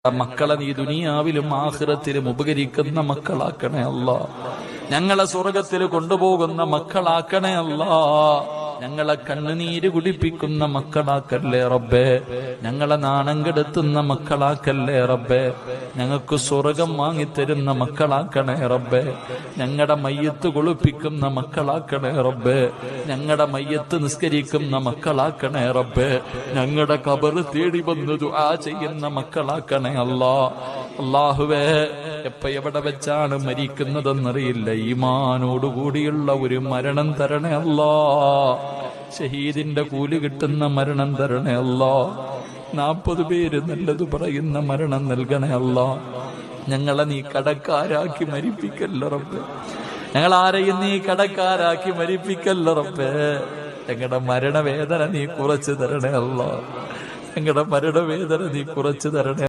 മക്കളെ നീ ദുനിയാവിലും ആഖിറത്തിലും ഉപകരിക്കുന്ന മക്കളാക്കണേ അല്ലാ. ഞങ്ങളെ സ്വർഗത്തിൽ കൊണ്ടുപോകുന്ന മക്കളാക്കണേ അല്ലാ. ഞങ്ങളെ കണ്ണുനീര് കുടിപ്പിക്കുന്ന മക്കളാക്കല്ലേ റബ്ബേ. ഞങ്ങളെ നാണം കെടുത്തുന്ന മക്കളാക്കല്ലേ റബ്ബേ. ഞങ്ങൾക്ക് സ്വർഗം വാങ്ങിത്തരുന്ന മക്കളാക്കണേ റബ്ബേ. ഞങ്ങളുടെ മയ്യത്ത് കുളിപ്പിക്കുന്ന മക്കളാക്കണേ റബ്ബേ. ഞങ്ങളുടെ മയ്യത്ത് നിസ്കരിക്കുന്ന മക്കളാക്കണേ റബ്ബേ. ഞങ്ങളുടെ ഖബർ തേടി വന്ന് ദുആ ചെയ്യുന്ന മക്കളാക്കണേ അല്ലാ. അല്ലാഹുവേ, എവിടെ വെച്ചാണ് മരിക്കുന്നതെന്നറിയില്ല. ഈമാനോടുകൂടിയുള്ള ഒരു മരണം തരണേ അല്ലാ. ഷഹീദിന്റെ കൂലി കിട്ടുന്ന മരണം തരണേ അല്ലാ. 40 പേര് നല്ലത് പറയുന്ന മരണം നൽകണേ അല്ലാ. ഞങ്ങളെ നീ കടക്കാരാക്കി മരിപ്പിക്കല്ല റബ്ബേ. ഞങ്ങളാരെയും നീ കടക്കാരാക്കി മരിപ്പിക്കല്ല റബ്ബേ. ഞങ്ങളുടെ മരണവേദന നീ കുറച്ചു തരണേ അല്ലാ. ഞങ്ങളുടെ മരണവേദന നീ കുറച്ചു തരണേ.